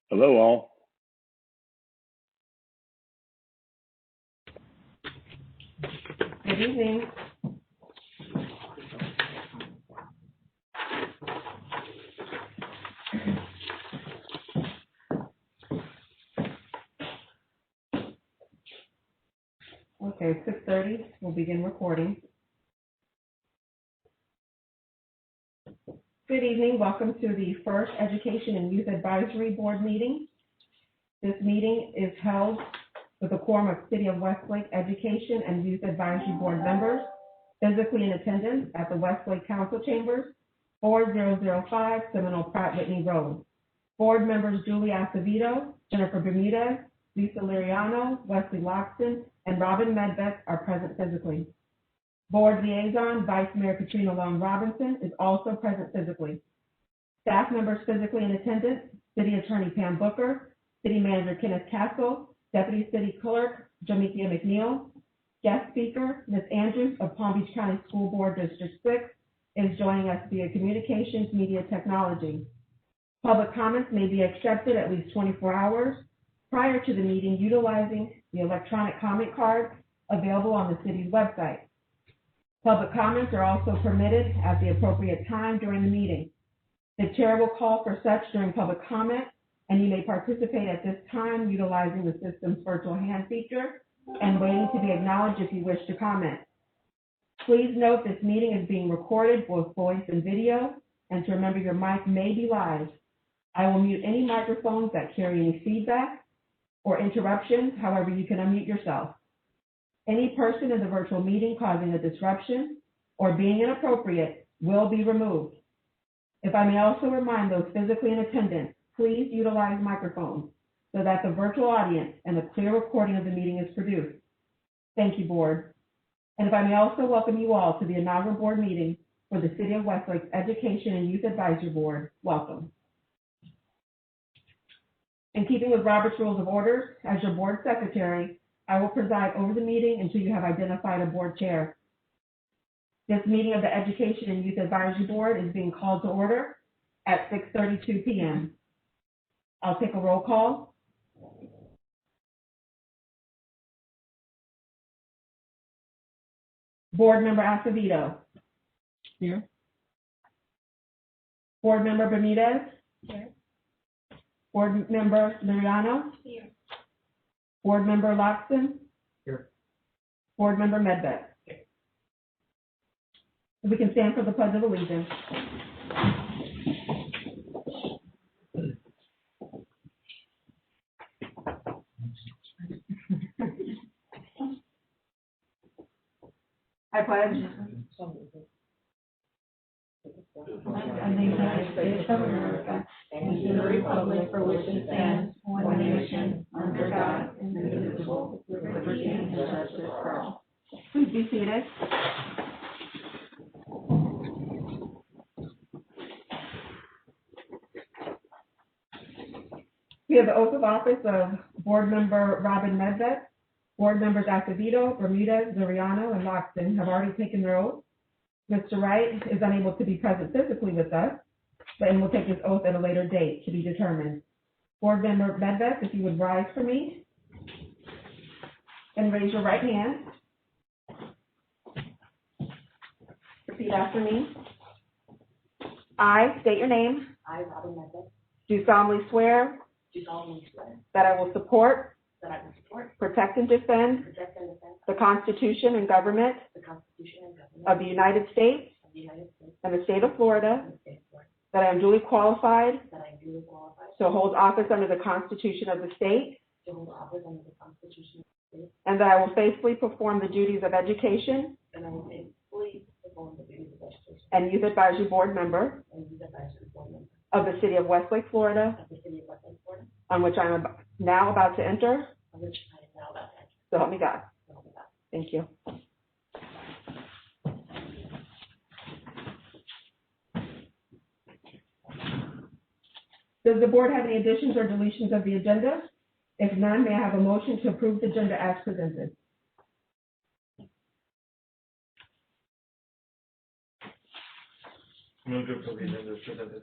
Hello, all. Good evening. Okay, 6:30, we'll begin recording. Good evening, welcome to the first Education and Youth Advisory Board meeting. This meeting is held with a quorum of City of Westlake Education and Youth Advisory Board members physically in attendance at the Westlake Council Chambers, 4005 Seminole Pratt Whitney Road. Board members Julie Acevedo, Jennifer Bermudez, Lisa Liriano, Wesley Loxton, and Robin Medbeck are present physically. Board Liaison Vice Mayor Katrina Long Robinson is also present physically. Staff members physically in attendance, City Attorney Pam Booker, City Manager Kenneth Castle, Deputy City Clerk Jamaica McNeil. Guest speaker, Ms. Andrews of Palm Beach County School Board District 6 is joining us via Communications Media Technology. Public comments may be accepted at least 24 hours prior to the meeting utilizing the electronic comment card available on the city's website. Public comments are also permitted at the appropriate time during the meeting. The chair will call for such during public comment, and you may participate at this time utilizing the system's virtual hand feature and waiting to be acknowledged if you wish to comment. Please note this meeting is being recorded, both voice and video, and to remember your mic may be live. I will mute any microphones that carry any feedback or interruptions, however you can unmute yourself. Any person in the virtual meeting causing a disruption or being inappropriate will be removed. If I may also remind those physically in attendance, please utilize microphones so that the virtual audience and a clear recording of the meeting is produced. Thank you, Board. And if I may also welcome you all to the inaugural Board meeting for the City of Westlake's Education and Youth Advisory Board. Welcome. In keeping with Robert's Rules of Order, as your Board Secretary, I will preside over the meeting until you have identified a Board Chair. This meeting of the Education and Youth Advisory Board is being called to order at 6:32 p.m. I'll take a roll call. Board Member Acevedo. Here. Board Member Bermudez. Here. Board Member Liriano. Here. Board Member Loxton. Here. Board Member Medbeck. Here. We can stand for the Pledge of Allegiance. I pledge and the United States of America, and to the republic for which it stands, one nation, under God, indivisible, with liberty and justice for all. Please be seated. We have the oath of office of Board Member Robin Medbeck. Board members Acevedo, Bermudez, Zariano, and Loxton have already taken their oath. Mr. Wright is unable to be present physically with us, and will take his oath at a later date to be determined. Board member Medbeck, if you would rise for me and raise your right hand. Repeat after me. I state your name. I, Robin Medbeck, Do solemnly swear do solemnly swear that I will support, that I will support, protect, and defend protect, and defend the Constitution and government the Constitution and government of the United States of the United States and the state of Florida, and the state of Florida, that I am duly qualified that I am duly qualified to hold office under the Constitution of the state, to hold office under the Constitution of the state, and that I will faithfully perform the duties of education and I will faithfully perform the duties of education and Youth Advisory Board member and youth advisory board member of the City of Westlake, Florida, of the City of Westlake, Florida, on which I am now about to enter. on which I am now about to enter. So help me God. So help me God. Thank you. Does the board have any additions or deletions of the agenda? If none, may I have a motion to approve the agenda as presented? Move to approve the agenda as presented.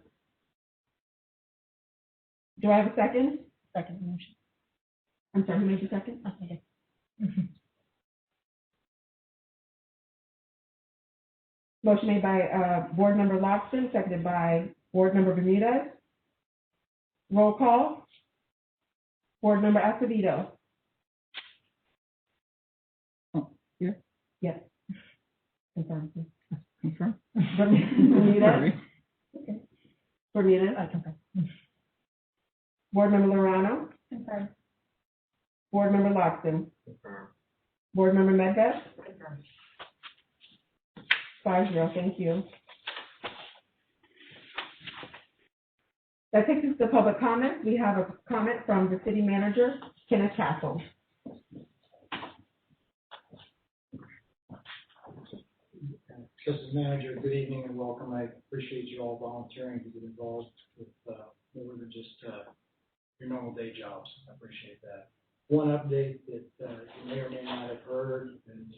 Do I have a second? Second motion. I'm sorry, who made the second? Okay. Motion made by Board Member Lobson, seconded by Board Member Bermudez. Roll call. Board Member Acevedo. Yeah. Yes. Confirm. Confirm. Bermudez. Sorry. Okay. Bermudez. Confirm. Board Member Lorano. Confirm. Board Member Lobson. Confirm. Board Member Medved. Confirm. 5-0, thank you. That takes us to public comment. We have a comment from the city manager, Kenneth Castle. Mrs. Manager, good evening and welcome. I appreciate you all volunteering to get involved with more than just your normal day jobs. I appreciate that. One update that you may or may not have heard, and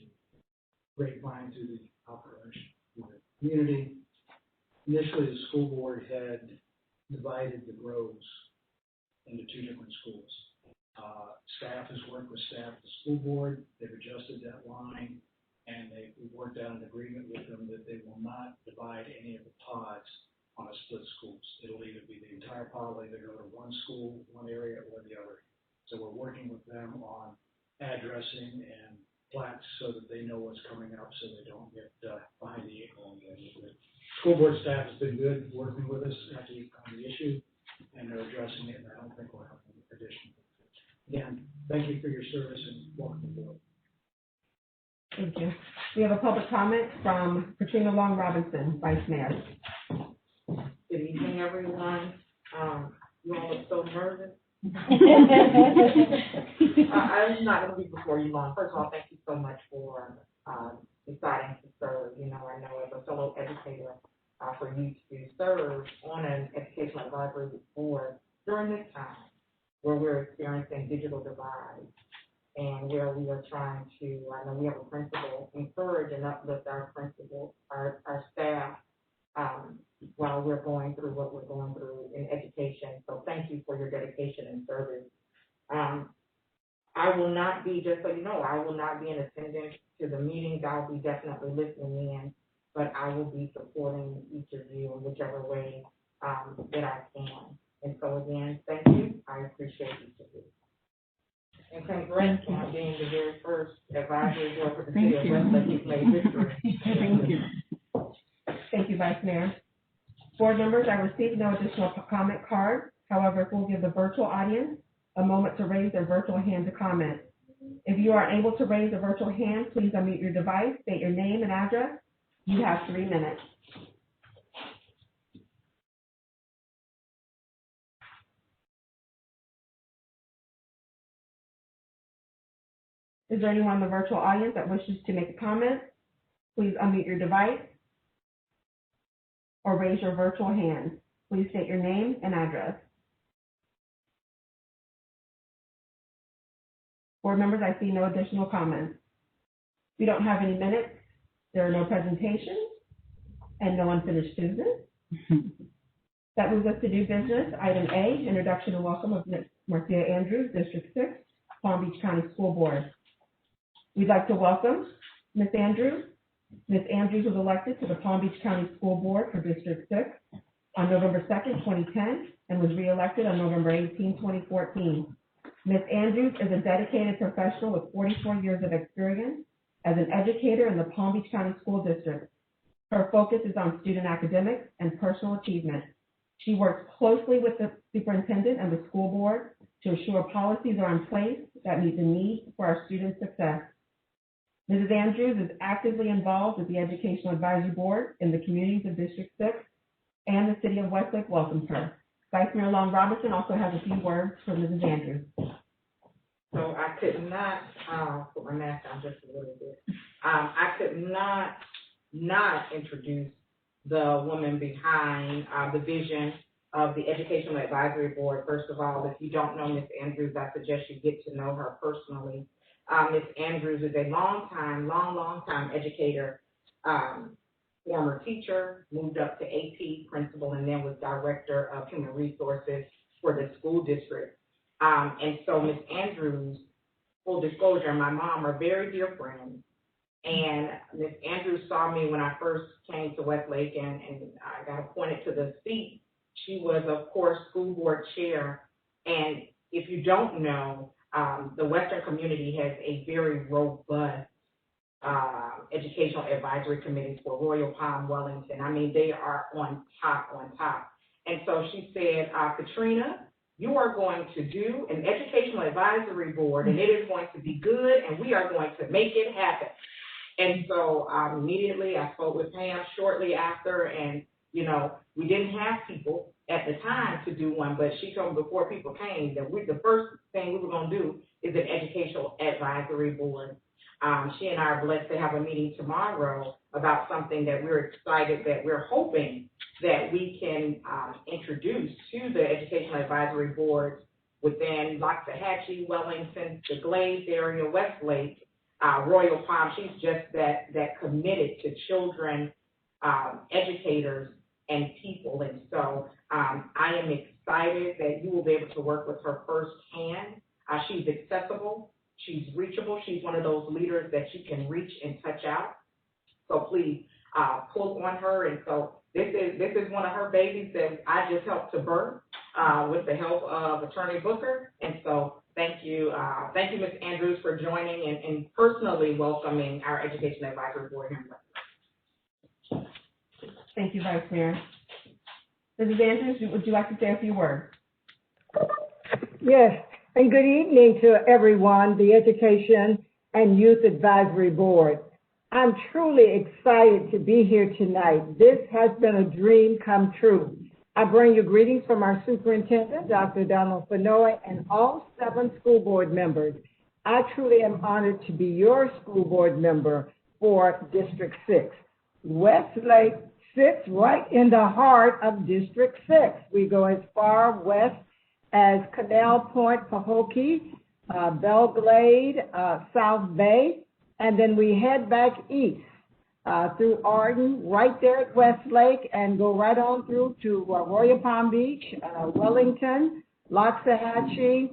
grapevine to the operation to the community. Initially, the school board had divided the groves into two different schools. Staff has worked with staff at the school board. They've adjusted that line, and we've worked out an agreement with them that they will not divide any of the pods on a split schools. It'll either be the entire pod, will either go to one school, one area, or the other. So we're working with them on addressing and plats so that they know what's coming up, so they don't get behind the eight ball again. The school board staff has been good working with us on the issue, and they're addressing it, and I don't think we'll have any additional. Again, thank you for your service and welcome aboard. Thank you. We have a public comment from Katrina Long Robinson, Vice Mayor. Good evening, everyone. You all are so nervous. I'm not going to be before you long. First of all, thank you so much for deciding to serve. You know, I know as a fellow educator, for you to serve on an educational advisory board during this time where we're experiencing digital divide and where we are trying to, I know we have a principal, encourage and uplift our principal, our staff, while we're going through what we're going through in education. So thank you for your dedication and service. I will not be, just so you know, I will not be in attendance to the meetings. I'll be definitely listening in, but I will be supporting each of you in whichever way that I can. And so again, thank you. I appreciate each of you. And congrats on being the very first advisory board for the city of Westlake. You've made history. Thank you. Thank you, Vice Mayor. Board members, I received no additional comment cards. However, we'll give the virtual audience a moment to raise their virtual hand to comment. If you are able to raise a virtual hand, please unmute your device, state your name and address. You have 3 minutes. Is there anyone in the virtual audience that wishes to make a comment? Please unmute your device or raise your virtual hand. Please state your name and address. Board members, I see no additional comments. We don't have any minutes. There are no presentations and no unfinished business. That moves us to new business. Item A, introduction and welcome of Ms. Marcia Andrews, District 6, Palm Beach County School Board. We'd like to welcome Ms. Andrews. Ms. Andrews was elected to the Palm Beach County School Board for District 6 on November 2nd, 2010, and was reelected on November 18, 2014. Ms. Andrews is a dedicated professional with 44 years of experience as an educator in the Palm Beach County School District. Her focus is on student academics and personal achievement. She works closely with the superintendent and the school board to ensure policies are in place that meet the needs for our students' success. Mrs. Andrews is actively involved with the Educational Advisory Board in the communities of District 6, and the City of Westlake welcomes her. Vice Mayor Long Robinson also has a few words for Mrs. Andrews. So I could not, put my mask on just a little bit. I could not introduce the woman behind the vision of the Educational Advisory Board. First of all, if you don't know Ms. Andrews, I suggest you get to know her personally. Ms. Andrews is a long time educator, former teacher, moved up to AP principal, and then was director of human resources for the school district. And so Ms. Andrews, full disclosure, and my mom are very dear friends. And Ms. Andrews saw me when I first came to Westlake and I got appointed to the seat. She was, of course, school board chair. And if you don't know, the Western community has a very robust educational advisory committees for Royal Palm, Wellington. I mean, they are on top. And so she said, Katrina, you are going to do an educational advisory board, and it is going to be good, and we are going to make it happen. And so immediately I spoke with Pam shortly after, and, you know, we didn't have people at the time to do one, but she told me before people came that the first thing we were going to do is an educational advisory board. She and I are blessed to have a meeting tomorrow about something that we're excited, that we're hoping that we can introduce to the educational advisory boards within Loxahatchee, Wellington, the Glades area, Westlake, Royal Palm. She's just that committed to children, educators, and people. And so I am excited that you will be able to work with her firsthand. She's accessible. She's reachable. She's one of those leaders that you can reach and touch out. So please pull on her. And so this is one of her babies that I just helped to birth with the help of Attorney Booker. And so thank you, Ms. Andrews, for joining and personally welcoming our Education Advisory Board here in Westlake. Thank you, Vice Mayor. Mrs. Andrews, would you like to say a few words? Yes, and good evening to everyone, the Education and Youth Advisory Board. I'm truly excited to be here tonight. This has been a dream come true. I bring you greetings from our superintendent, Dr. Donald Fenoy, and all 7 school board members. I truly am honored to be your school board member for District 6. Westlake sits right in the heart of District 6. We go as far west as Canal Point, Pahokee, Belglade, South Bay, and then we head back east through Arden, right there at Westlake, and go right on through to Royal Palm Beach, Wellington, Loxahatchee,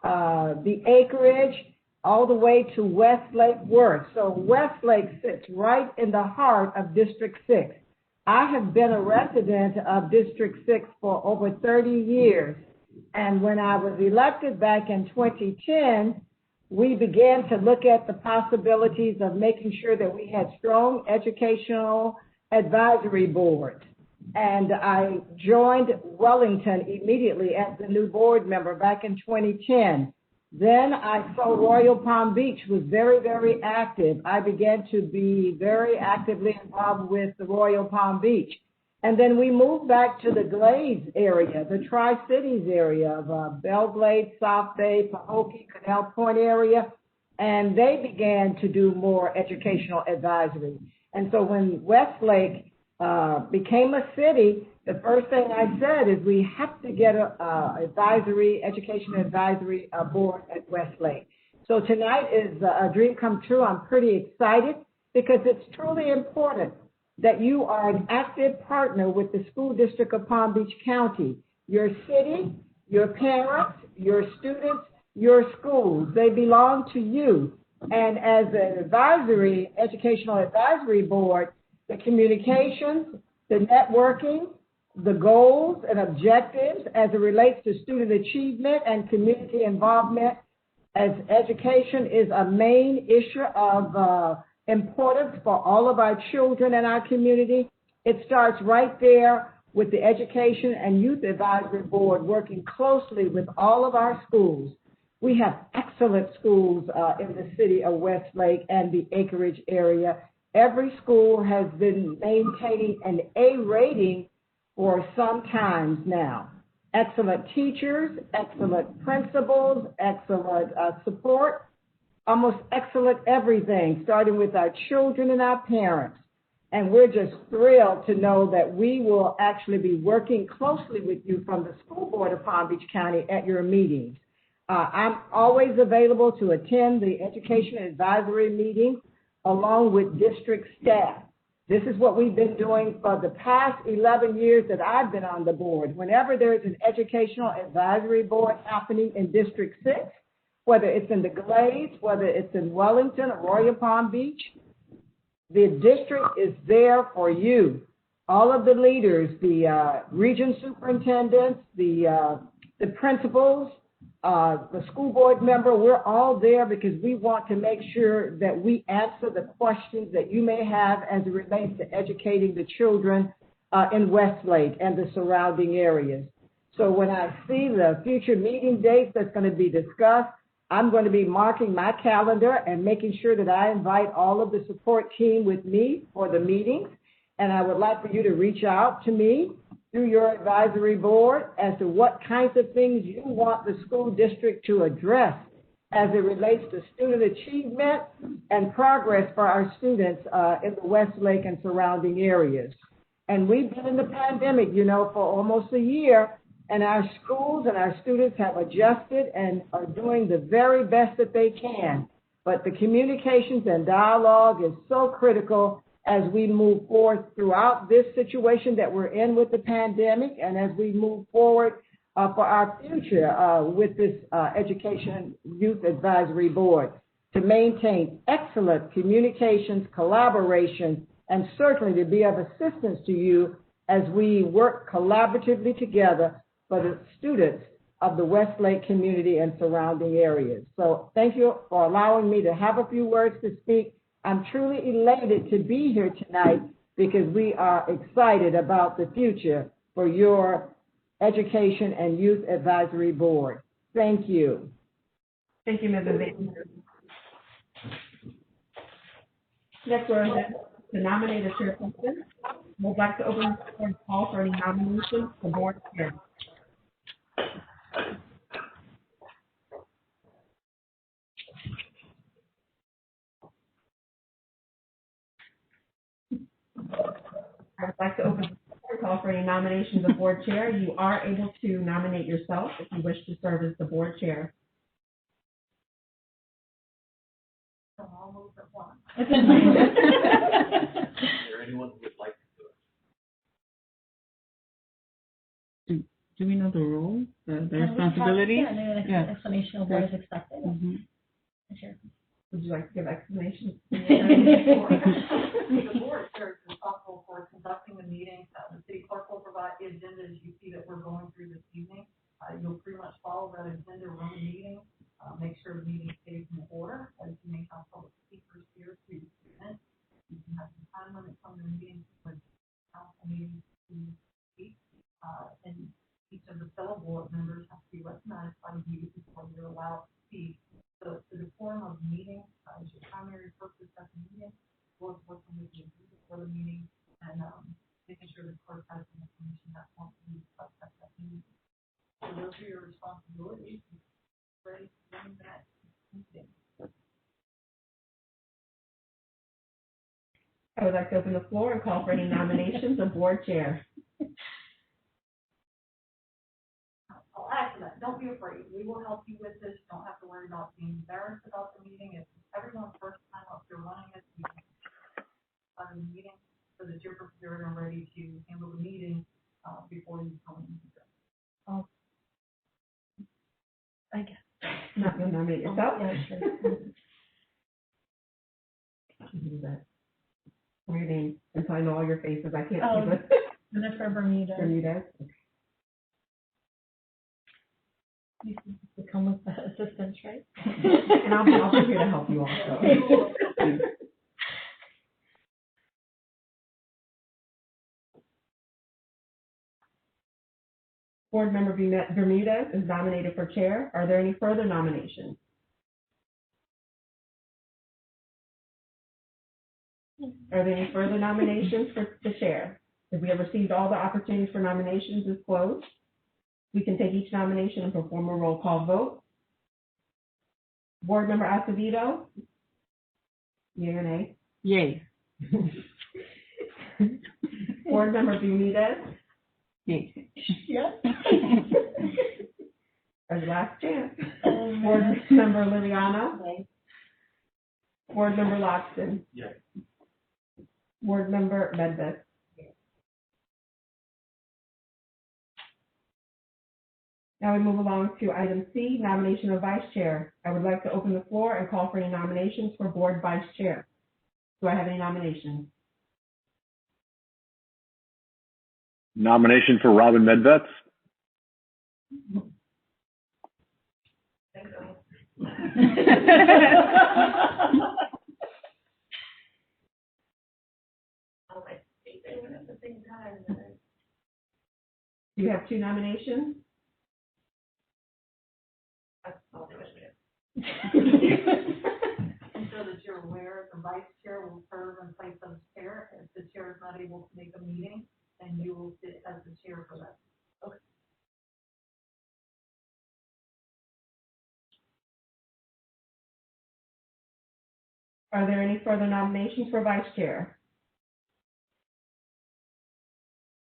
the Acreage, all the way to Westlake Worth. So Westlake sits right in the heart of District 6. I have been a resident of District 6 for over 30 years. And when I was elected back in 2010, we began to look at the possibilities of making sure that we had strong educational advisory boards. And I joined Wellington immediately as the new board member back in 2010. Then I saw Royal Palm Beach was very, very active. I began to be very actively involved with the Royal Palm Beach. And then we moved back to the Glades area, the Tri-Cities area of Belglade, South Bay, Pahokee, Canal Point area, and they began to do more educational advisory. And so when Westlake became a city, the first thing I said is we have to get a education advisory board at Westlake. So tonight is a dream come true. I'm pretty excited because it's truly important that you are an active partner with the school district of Palm Beach County, your city, your parents, your students, your schools. They belong to you. And as an educational advisory board, the communications, the networking, the goals and objectives as it relates to student achievement and community involvement, as education is a main issue of importance for all of our children in our community. It starts right there with the Education and Youth Advisory Board working closely with all of our schools. We have excellent schools in the city of Westlake and the Acreage area. Every school has been maintaining an A rating for some time now. Excellent teachers, excellent principals, excellent support, almost excellent everything, starting with our children and our parents. And we're just thrilled to know that we will actually be working closely with you from the school board of Palm Beach County at your meetings. I'm always available to attend the education advisory meetings along with district staff. This is what we've been doing for the past 11 years that I've been on the board. Whenever there's an educational advisory board happening in District 6, whether it's in the Glades, whether it's in Wellington or Royal Palm Beach, the district is there for you. All of the leaders, the region superintendents, the principals, the school board member, we're all there because we want to make sure that we answer the questions that you may have as it relates to educating the children in Westlake and the surrounding areas. So when I see the future meeting dates that's going to be discussed, I'm going to be marking my calendar and making sure that I invite all of the support team with me for the meetings. And I would like for you to reach out to me through your advisory board as to what kinds of things you want the school district to address as it relates to student achievement and progress for our students in the Westlake and surrounding areas. And we've been in the pandemic, you know, for almost a year, and our schools and our students have adjusted and are doing the very best that they can. But the communications and dialogue is so critical as we move forward throughout this situation that we're in with the pandemic, and as we move forward for our future with this Education Youth Advisory Board, to maintain excellent communications, collaboration, and certainly to be of assistance to you as we work collaboratively together for the students of the Westlake community and surrounding areas. So thank you for allowing me to have a few words to speak. I'm truly elated to be here tonight because we are excited about the future for your Education and Youth Advisory Board. Thank you. Thank you, Mrs. Van. Next, we're to nominate a chairperson. We'd like to open the floor and call for any nominations for board chair. I would like to open the floor and call for any nominations of board chair. You are able to nominate yourself if you wish to serve as the board chair. Is there anyone who would like to do it? Do we know the role, the responsibilities? Yeah, explanation of what is expected. Mm-hmm. Sure. Would you like to give explanations? The board chair is responsible for conducting the meeting. The city clerk will provide the agenda as you see that we're going through this evening. You'll pretty much follow that agenda, run the meeting, make sure the meeting stays in order, as you may have public speakers here to present. You can have some time limits on the meeting when council meetings to speak, and each of the fellow board members have to be recognized by you before you're allowed to speak. So the decorum of the meeting is your primary purpose at the meeting, board working with you before the meeting, and making sure the clerk has the information that wants to be discussed at that meeting. So those are your responsibilities. Ready to run that meeting. I would like to open the floor and call for any nominations of board chair. I'll add to that. Don't be afraid. We will help you with this. Don't have to worry about being embarrassed about the meeting. It's everyone's first time up here running it. You can start the meeting so that you're prepared and ready to handle the meeting before you come in. Oh. I guess. Not going to nominate yourself? Yeah, sure. Do that. What are your names? Until I know all your faces, I can't see this. Jennifer Bermuda. Bermudez. You can become with the assistants, right? And I'll be here to help you also. Board member Bermudez is nominated for chair. Are there any further nominations? Are there any further nominations for the chair? If we have received all the opportunities for nominations is closed, we can take each nomination and perform a roll call vote. Board member Acevedo? Yea or nay? Yay. Board member Bermudez? Yay. Yes. Our last chance. Board member Liliano? Okay. Board member Loxton? Yes. Board Member Medved. Now we move along to item C, nomination of vice chair. I would like to open the floor and call for any nominations for board vice chair. Do I have any nominations? Nomination for Robin Medved. Do you have two nominations? And so that you're aware, the vice chair will serve in place of the chair. If the chair is not able to make a meeting, then you will sit as the chair for that. Okay. Are there any further nominations for vice chair?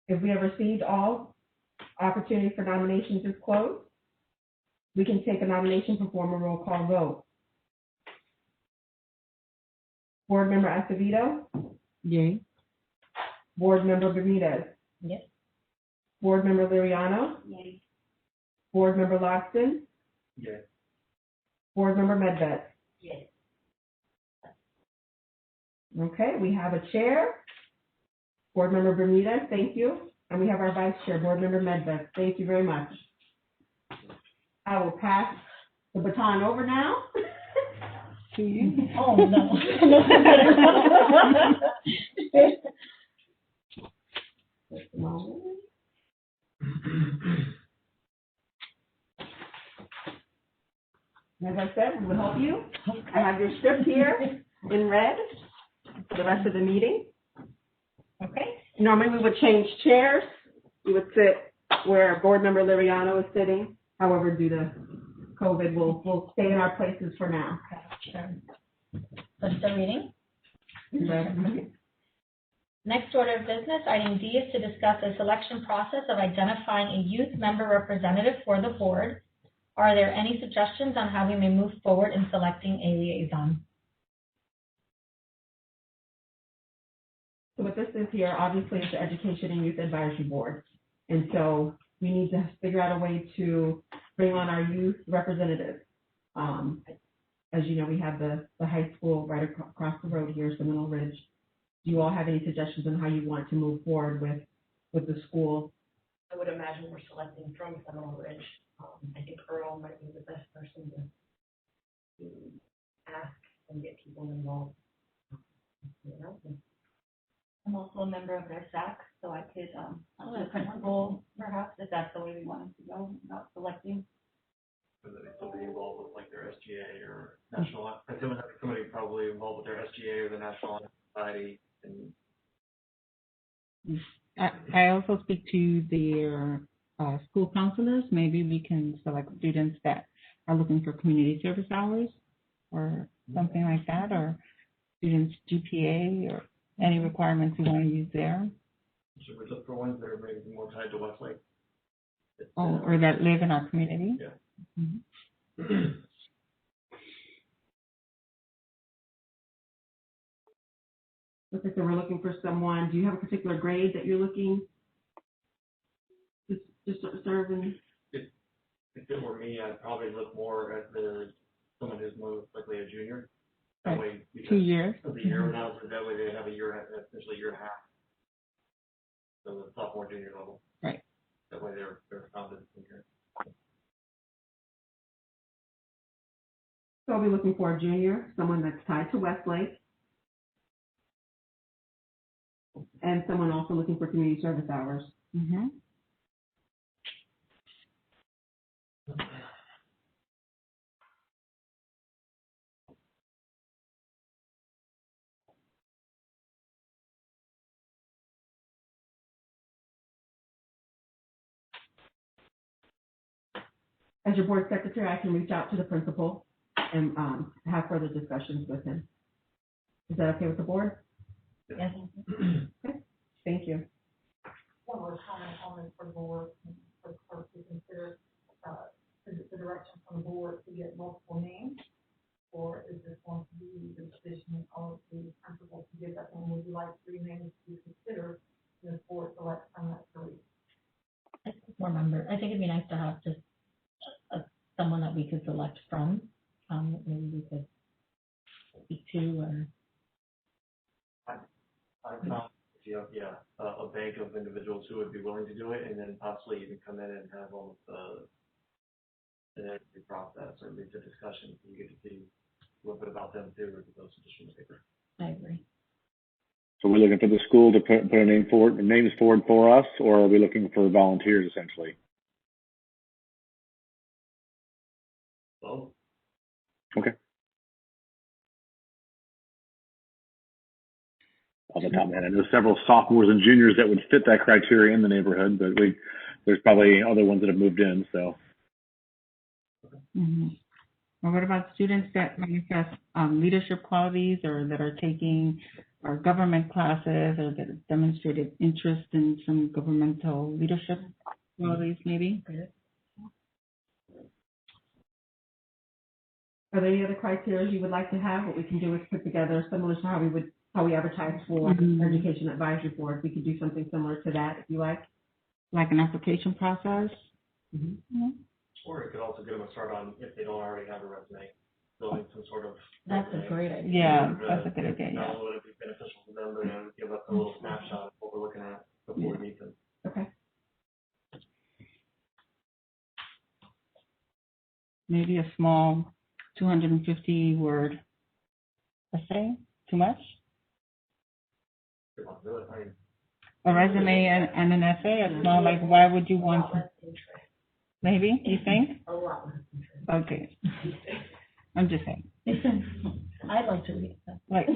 If we have received all, opportunity for nominations is closed. We can take a nomination, perform a roll call vote. Board Member Acevedo? Yay. Board Member Bermudez? Yes. Board Member Liriano? Yay. Board Member Loxton? Yeah. Board Member Medved? Yes. Okay, we have a chair. Board Member Bermudez, thank you. And we have our vice chair, Board Member Medved. Thank you very much. I will pass the baton over now. To you. Oh, no. Just a moment. As I said, we will help you. I have your script here in red for the rest of the meeting. Okay. Normally, we would change chairs. We would sit where Board Member Liriano is sitting. However, due to COVID, we'll stay in our places for now. Okay, sure. So still reading? Next order of business, item D, is to discuss the selection process of identifying a youth member representative for the board. Are there any suggestions on how we may move forward in selecting a liaison? So what this is here, obviously, is the Education and Youth Advisory Board. And so we need to figure out a way to bring on our youth representatives. As you know, we have the high school right across the road here, Seminole Ridge. Do you all have any suggestions on how you want to move forward with the school? I would imagine we're selecting from Seminole Ridge. I think Earl might be the best person to ask and get people involved. You know? I'm also a member of their SAC, so I could, the principal, perhaps, if that's the way we wanted to go, not selecting. Whether they still be involved with like their SGA or national, somebody probably involved with their SGA or the National Honor Society. And I also speak to their school counselors. Maybe we can select students that are looking for community service hours or something like that, or students' GPA or any requirements we want to use there. should we look for ones that are maybe more tied to Westlake? Oh, or that live in our community? Yeah. Mm-hmm. Looks like we're looking for someone. Do you have a particular grade that you're looking to serve in? If it were me, I'd probably look more at someone who's most likely a junior. That way, 2 years. Of the year now, so that way they have a year, essentially a year and a half. So the sophomore, junior level. Right. That way they're founded in here. So I'll be looking for a junior, someone that's tied to Westlake, and someone also looking for community service hours. Mm-hmm. As your board secretary, I can reach out to the principal and have further discussions with him. Is that okay with the board? Yes. Okay, thank you. One more comment on this for the board, for the clerk to consider, is it the direction from the board to get multiple names? Or is this going to be the decision of the principal to give that one would you like three names to consider this board select from that three? More members. I think it'd be nice to have just someone that we could select from. Maybe we could speak to or. I found if you have, a bank of individuals who would be willing to do it, and then possibly even come in and have almost an interview process or lead to discussion. You get to see a little bit about them too, or get those additional paper. I agree. So we're looking for the school to put a name forward, names forward for us, or are we looking for volunteers essentially? Well, Okay. Off the top of my head, I know several sophomores and juniors that would fit that criteria in the neighborhood, but there's probably other ones that have moved in, so. Mm-hmm. Well, what about students that manifest leadership qualities or that are taking our government classes or that have demonstrated interest in some governmental leadership qualities, maybe? Are there any other criteria you would like to have? What we can do is put together similar to how we advertise for Education Advisory Board. We could do something similar to that if you like. Like an application process? Mm-hmm. or it could also get them a start on, if they don't already have a resume, building some sort of. That's a great idea. Yeah, that's a good idea, Not yeah. only would it be beneficial to them, but it would give us a little snapshot of what we're looking at before we meet them. Okay. Maybe a small 250-word essay? Too much? They want to do it, I mean, A resume and an essay? It's not like, why would you want to? Maybe, you think? A lot less interest. Okay. I'm just saying. I'd like to read that. Like,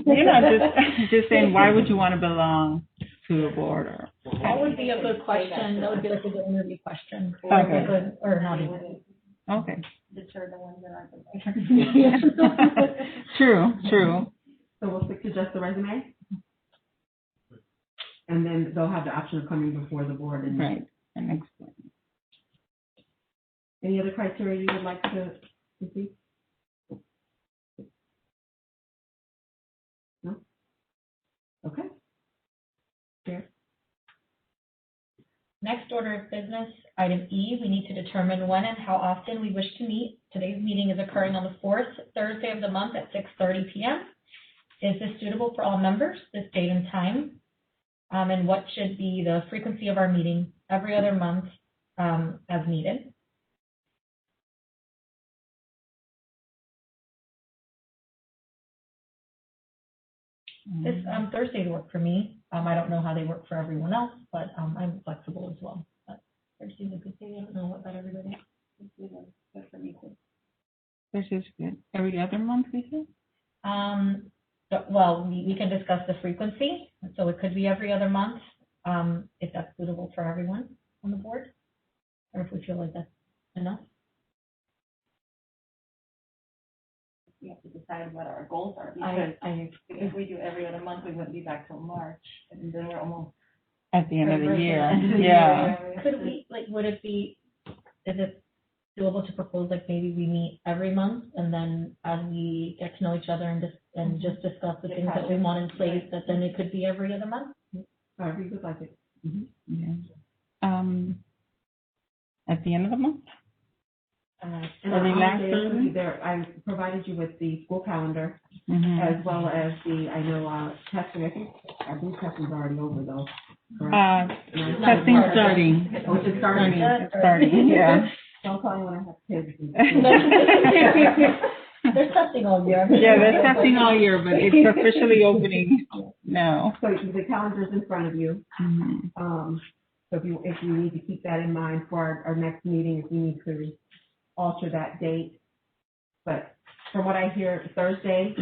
just saying, why would you want to belong to a board or? That would be a good question. That would be like a good interview question. Okay. Or not even. Okay. Deter the ones that aren't. True. So we'll stick to just the resume? And then they'll have the option of coming before the board and. Right. And explain. Any other criteria you would like to see? No? Okay. Here. Next order of business, item E, we need to determine when and how often we wish to meet. Today's meeting is occurring on the fourth Thursday of the month at 6:30 p.m. Is this suitable for all members, this date and time? And what should be the frequency of our meeting? Every other month, as needed. This Thursday work for me. I don't know how they work for everyone else, but I'm flexible as well. But Thursday's a good day. I don't know what about everybody else. Good for me too. This is good. Every other month, we say? Well, we can discuss the frequency. So it could be every other month, if that's suitable for everyone on the board, or if we feel like that's enough. We have to decide what our goals are, I because if we do every other month, we wouldn't be back till March, and then we're almost. At the end of the year. End of the Yeah. year. Could we, like, would it be, is it doable to propose, like, maybe we meet every month, and then as we get to know each other and just discuss the things that we want in place, that then it could be every other month? However you would like it. Yeah. At the end of the month? And Early I'll last say Thursday? there, I provided you with the school calendar Mm-hmm. as well as testing. I believe testing's already over though. Correct? Testing starting. Oh, it's just starting. It's starting, yeah. Don't tell me when I have kids. They're testing all year. Yeah, they're testing all year, but it's officially opening now. So the calendar's in front of you. Mm-hmm. So if you need to keep that in mind for our next meeting, if we need to alter that date. But from what I hear, Thursday,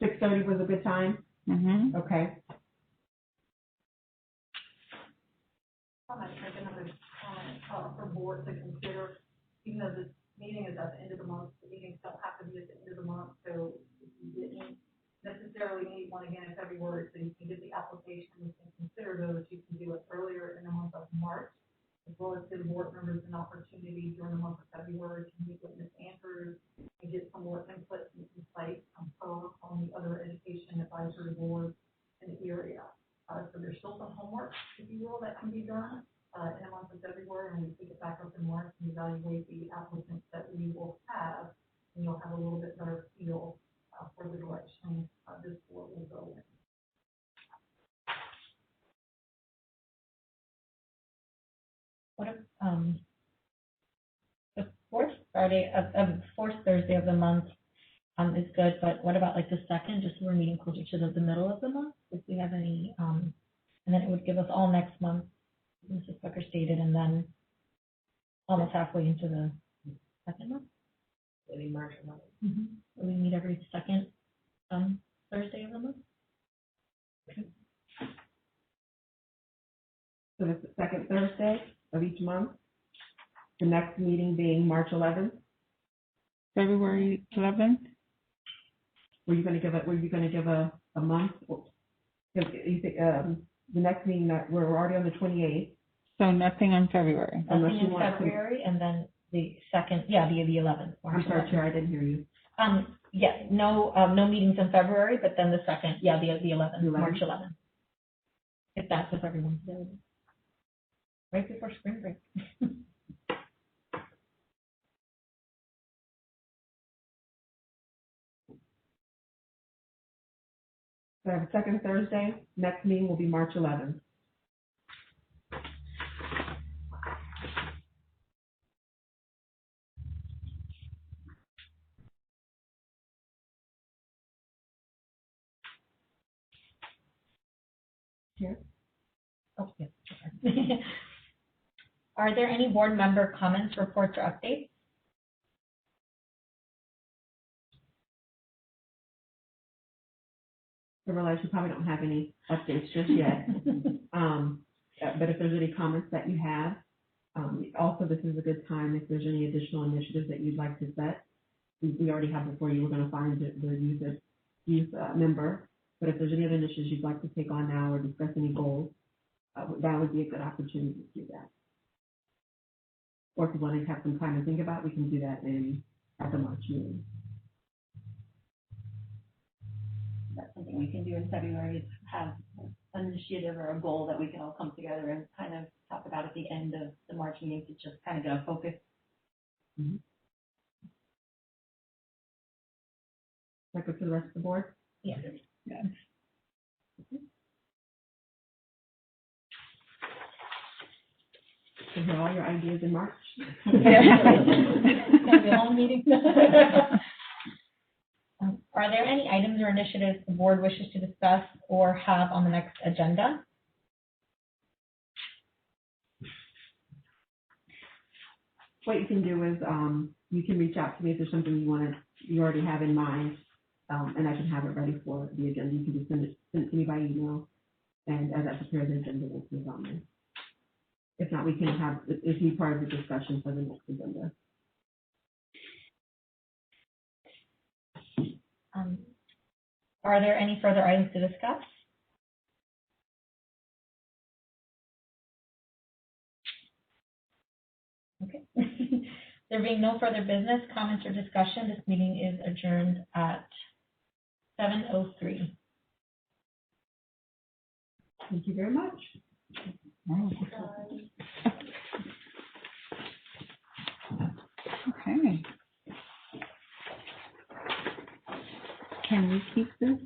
6:30 was a good time? Mm-hmm. Okay. I might make another comment for board to consider, even though this meeting is at the end of the month, the meetings don't have to be at the end of the month, so you didn't necessarily need one again in February, so you can get the applications and consider those. You can do it earlier in the month of March, as well as give board members an opportunity during the month of February to meet with Ms. Andrews and get some more input in place on the other education advisory boards in the area. criteria. So there's still some homework, if you will, that can be done, in the month of February, and we pick it back up in March and evaluate the applicants that we will have, and you'll have a little bit better feel, for the direction, this board will go in. What if, the fourth Thursday of the month, is good, but what about like the second, just so we're meeting closer to the middle of the month? If we have any, and then it would give us all next month, Mrs. Becker stated, and then almost halfway into the second month. Maybe March 11th. Mm-hmm. We meet every second, Thursday of the month. So it's the second Thursday of each month. The next meeting being March 11th. February 11th? Were you going to give a month? You think, the next meeting that we're already on the 28th. So nothing on February. Nothing in February, and then the second, the 11th. I'm sorry, Chair, I didn't hear you. No meetings in February, but then the second, the 11th, March 11th. If that's if everyone's available. Right before spring break. So I have a second Thursday. Next meeting will be March 11th. Here. Oh, yeah. Are there any board member comments, reports, or updates? I realize you probably don't have any updates just yet. But if there's any comments that you have, also this is a good time if there's any additional initiatives that you'd like to set. We already have before you. We're going to find the youth member. But if there's any other initiatives you'd like to take on now or discuss any goals, that would be a good opportunity to do that. Or if you want to have some time to think about, we can do that at the March meeting. That's something we can do in February, is have an initiative or a goal that we can all come together and kind of talk about at the end of the March meeting to just kind of get a focus. Mm-hmm. That good for the rest of the board? Yeah. So hear all your ideas in March. It's gonna be a long meeting. Are there any items or initiatives the board wishes to discuss or have on the next agenda? What you can do is you can reach out to me if there's something you already have in mind, and I can have it ready for the agenda. You can just send it to me by email, and as I prepare the agenda, we'll put it on there. If not, we can have it be part of the discussion for the next agenda. Are there any further items to discuss? Okay. There being no further business, comments, or discussion, this meeting is adjourned at 7:03. Thank you very much. Okay. Can we keep this?